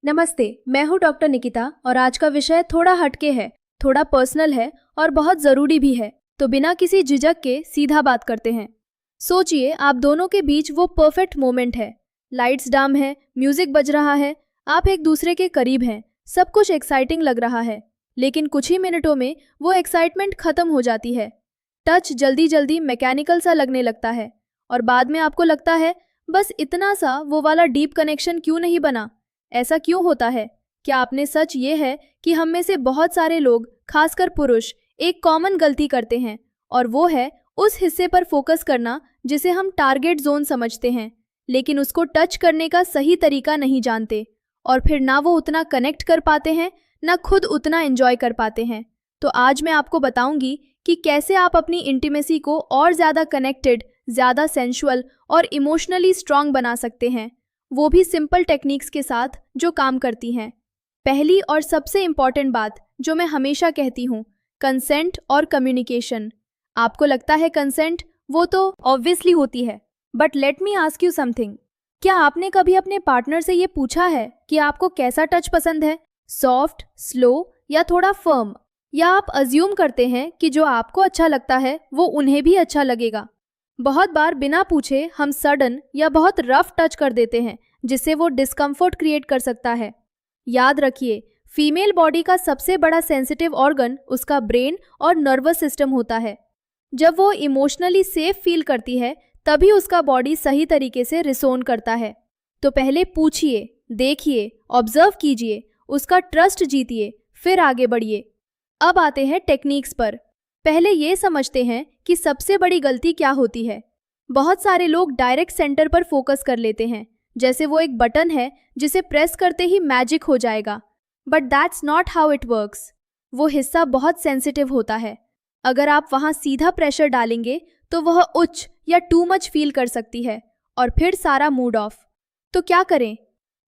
नमस्ते, मैं हूँ डॉक्टर निकिता और आज का विषय थोड़ा हटके है, थोड़ा पर्सनल है और बहुत ज़रूरी भी है। तो बिना किसी झिझक के सीधा बात करते हैं। सोचिए आप दोनों के बीच वो परफेक्ट मोमेंट है। लाइट्स डाम है, म्यूजिक बज रहा है, आप एक दूसरे के करीब हैं, सब कुछ एक्साइटिंग लग रहा है। लेकिन कुछ ही मिनटों में वो एक्साइटमेंट खत्म हो जाती है। टच जल्दी जल्दी मैकेनिकल सा लगने लगता है और बाद में आपको लगता है बस इतना सा वो वाला डीप कनेक्शन क्यों नहीं बना। ऐसा क्यों होता है? क्या आपने सच ये है कि हम में से बहुत सारे लोग, खासकर पुरुष, एक कॉमन गलती करते हैं और वो है उस हिस्से पर फोकस करना जिसे हम टारगेट जोन समझते हैं, लेकिन उसको टच करने का सही तरीका नहीं जानते और फिर ना वो उतना कनेक्ट कर पाते हैं ना खुद उतना एंजॉय कर पाते हैं। तो आज मैं आपको बताऊंगी कि कैसे आप अपनी इंटीमेसी को और ज़्यादा कनेक्टेड, ज़्यादा सेंशुअल और इमोशनली स्ट्रांग बना सकते हैं, वो भी सिंपल टेक्निक्स के साथ जो काम करती हैं। पहली और सबसे इम्पॉर्टेंट बात जो मैं हमेशा कहती हूँ, कंसेंट और कम्युनिकेशन। आपको लगता है कंसेंट वो तो ऑब्वियसली होती है, but let me ask you something. क्या आपने कभी अपने पार्टनर से ये पूछा है कि आपको कैसा टच पसंद है, सॉफ्ट, स्लो या थोड़ा फर्म? या आप अज्यूम करते हैं कि जो आपको अच्छा लगता है वो उन्हें भी अच्छा लगेगा? बहुत बार बिना पूछे हम सडन या बहुत रफ टच कर देते हैं जिससे वो डिस्कम्फर्ट क्रिएट कर सकता है। याद रखिए, फीमेल बॉडी का सबसे बड़ा सेंसिटिव ऑर्गन उसका ब्रेन और नर्वस सिस्टम होता है। जब वो इमोशनली सेफ फील करती है तभी उसका बॉडी सही तरीके से रिसोन करता है। तो पहले पूछिए, देखिए, ऑब्जर्व कीजिए, उसका ट्रस्ट जीतिए, फिर आगे बढ़िए। अब आते हैं टेक्निक्स पर। पहले ये समझते हैं कि सबसे बड़ी गलती क्या होती है। बहुत सारे लोग डायरेक्ट सेंटर पर फोकस कर लेते हैं, जैसे वो एक बटन है जिसे प्रेस करते ही मैजिक हो जाएगा। But that's not how it works. वो हिस्सा बहुत सेंसिटिव होता है। अगर आप वहाँ सीधा प्रेशर डालेंगे तो वह उच्च या टू मच फील कर सकती है और फिर सारा मूड ऑफ। तो क्या करें?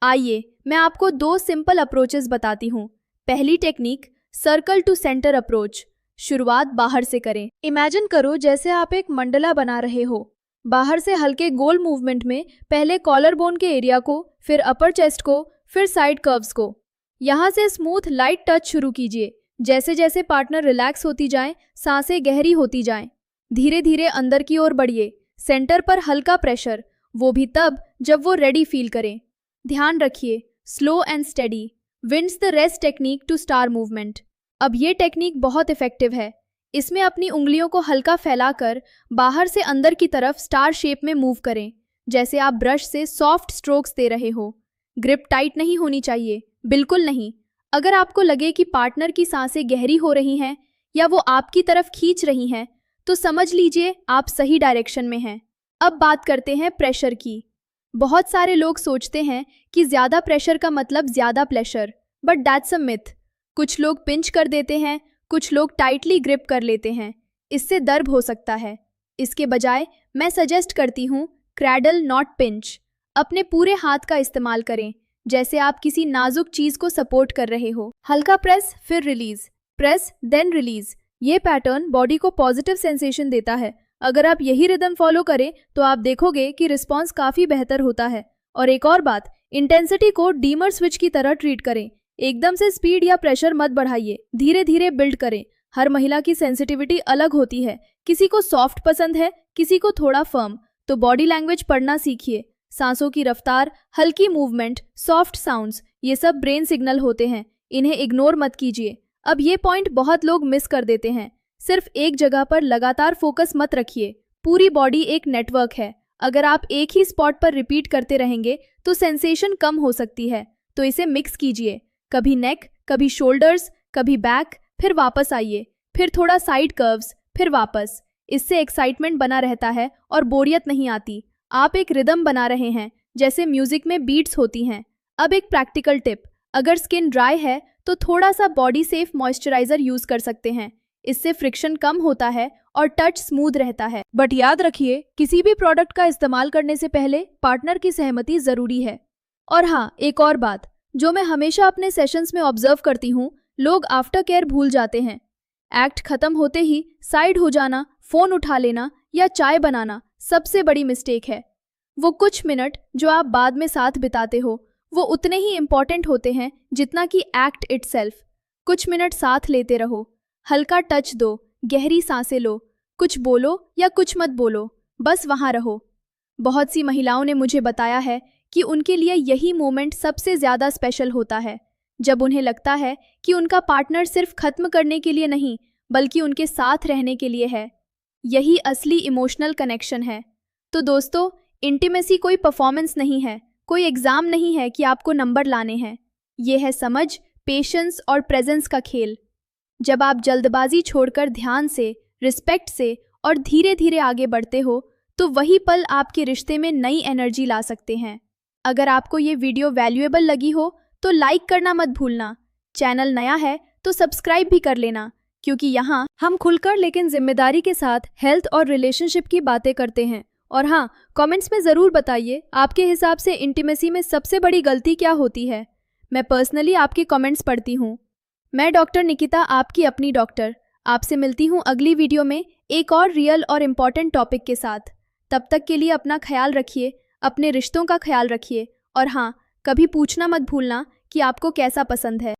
आइए मैं आपको 2 सिंपल अप्रोचेस बताती हूँ। पहली technique, circle to centre approach. शुरुआत बाहर से करें। इमेजिन करो जैसे आप एक मंडला बना रहे हो। बाहर से हल्के गोल मूवमेंट में पहले कॉलर बोन के एरिया को, फिर अपर चेस्ट को, फिर साइड कर्व्स को। यहाँ से स्मूथ लाइट टच शुरू कीजिए। जैसे जैसे पार्टनर रिलैक्स होती जाए, सांसें गहरी होती जाएं। धीरे धीरे अंदर की ओर बढ़िए। सेंटर पर हल्का प्रेशर, वो भी तब जब वो रेडी फील करें। ध्यान रखिए, slow and steady wins the rest technique two star movement. अब ये टेक्निक बहुत इफेक्टिव है। इसमें अपनी उंगलियों को हल्का फैलाकर बाहर से अंदर की तरफ स्टार शेप में मूव करें, जैसे आप ब्रश से सॉफ्ट स्ट्रोक्स दे रहे हो। ग्रिप टाइट नहीं होनी चाहिए, बिल्कुल नहीं। अगर आपको लगे कि पार्टनर की सांसें गहरी हो रही हैं या वो आपकी तरफ खींच रही हैं, तो समझ लीजिए आप सही डायरेक्शन में हैं। अब बात करते हैं प्रेशर की। बहुत सारे लोग सोचते हैं कि ज़्यादा प्रेशर का मतलब ज़्यादा pleasure, but that's a myth. कुछ लोग पिंच कर देते हैं, कुछ लोग टाइटली ग्रिप कर लेते हैं। इससे दर्द हो सकता है। इसके बजाय मैं सजेस्ट करती हूँ क्रैडल नॉट पिंच। अपने पूरे हाथ का इस्तेमाल करें, जैसे आप किसी नाजुक चीज़ को सपोर्ट कर रहे हो। हल्का प्रेस फिर रिलीज, प्रेस देन रिलीज। ये पैटर्न बॉडी को पॉजिटिव सेंसेशन देता है। अगर आप यही रिदम फॉलो करें तो आप देखोगे कि रिस्पॉन्स काफ़ी बेहतर होता है। और एक और बात, इंटेंसिटी को डीमर स्विच की तरह ट्रीट करें। एकदम से स्पीड या प्रेशर मत बढ़ाइए, धीरे धीरे बिल्ड करें। हर महिला की सेंसिटिविटी अलग होती है। किसी को सॉफ्ट पसंद है, किसी को थोड़ा फर्म। तो बॉडी लैंग्वेज पढ़ना सीखिए। सांसों की रफ्तार, हल्की मूवमेंट, सॉफ्ट साउंड्स, ये सब ब्रेन सिग्नल होते हैं। इन्हें इग्नोर मत कीजिए। अब ये पॉइंट बहुत लोग मिस कर देते हैं। सिर्फ एक जगह पर लगातार फोकस मत रखिए। पूरी बॉडी एक नेटवर्क है। अगर आप एक ही स्पॉट पर रिपीट करते रहेंगे तो सेंसेशन कम हो सकती है। तो इसे मिक्स कीजिए। कभी नेक, कभी शोल्डर्स, कभी बैक, फिर वापस आइए, फिर थोड़ा साइड कर्व्स, फिर वापस। इससे एक्साइटमेंट बना रहता है और बोरियत नहीं आती। आप एक रिदम बना रहे हैं, जैसे म्यूजिक में बीट्स होती हैं। अब एक प्रैक्टिकल टिप, अगर स्किन ड्राई है तो थोड़ा सा बॉडी सेफ मॉइस्चराइजर यूज कर सकते हैं। इससे फ्रिक्शन कम होता है और टच स्मूथ रहता है। बट याद रखिए, किसी भी प्रोडक्ट का इस्तेमाल करने से पहले पार्टनर की सहमति जरूरी है। और हाँ, एक और बात जो मैं हमेशा अपने सेशंस में ऑब्जर्व करती हूँ, लोग आफ्टर केयर भूल जाते हैं। एक्ट खत्म होते ही साइड हो जाना, फोन उठा लेना या चाय बनाना सबसे बड़ी मिस्टेक है। वो कुछ मिनट जो आप बाद में साथ बिताते हो, वो उतने ही इम्पॉर्टेंट होते हैं जितना कि एक्ट इटसेल्फ। कुछ मिनट साथ लेते रहो, हल्का टच दो, गहरी सांसें लो, कुछ बोलो या कुछ मत बोलो, बस वहाँ रहो। बहुत सी महिलाओं ने मुझे बताया है कि उनके लिए यही मोमेंट सबसे ज़्यादा स्पेशल होता है, जब उन्हें लगता है कि उनका पार्टनर सिर्फ खत्म करने के लिए नहीं बल्कि उनके साथ रहने के लिए है। यही असली इमोशनल कनेक्शन है। तो दोस्तों, इंटीमेसी कोई परफॉर्मेंस नहीं है, कोई एग्ज़ाम नहीं है कि आपको नंबर लाने हैं। ये है समझ, पेशेंस और प्रेजेंस का खेल। जब आप जल्दबाजी छोड़कर ध्यान से, रिस्पेक्ट से और धीरे धीरे आगे बढ़ते हो तो वही पल आपके रिश्ते में नई एनर्जी ला सकते हैं। अगर आपको ये वीडियो वैल्यूएबल लगी हो तो लाइक करना मत भूलना। चैनल नया है तो सब्सक्राइब भी कर लेना, क्योंकि यहाँ हम खुलकर लेकिन जिम्मेदारी के साथ हेल्थ और रिलेशनशिप की बातें करते हैं। और हाँ, कमेंट्स में ज़रूर बताइए आपके हिसाब से इंटीमेसी में सबसे बड़ी गलती क्या होती है। मैं पर्सनली आपके कमेंट्स पढ़ती हूँ। मैं डॉक्टर निकिता, आपकी अपनी डॉक्टर, आपसे मिलती हूँ अगली वीडियो में एक और रियल और इम्पॉर्टेंट टॉपिक के साथ। तब तक के लिए अपना ख्याल रखिए, अपने रिश्तों का ख्याल रखिए और हाँ, कभी पूछना मत भूलना कि आपको कैसा पसंद है।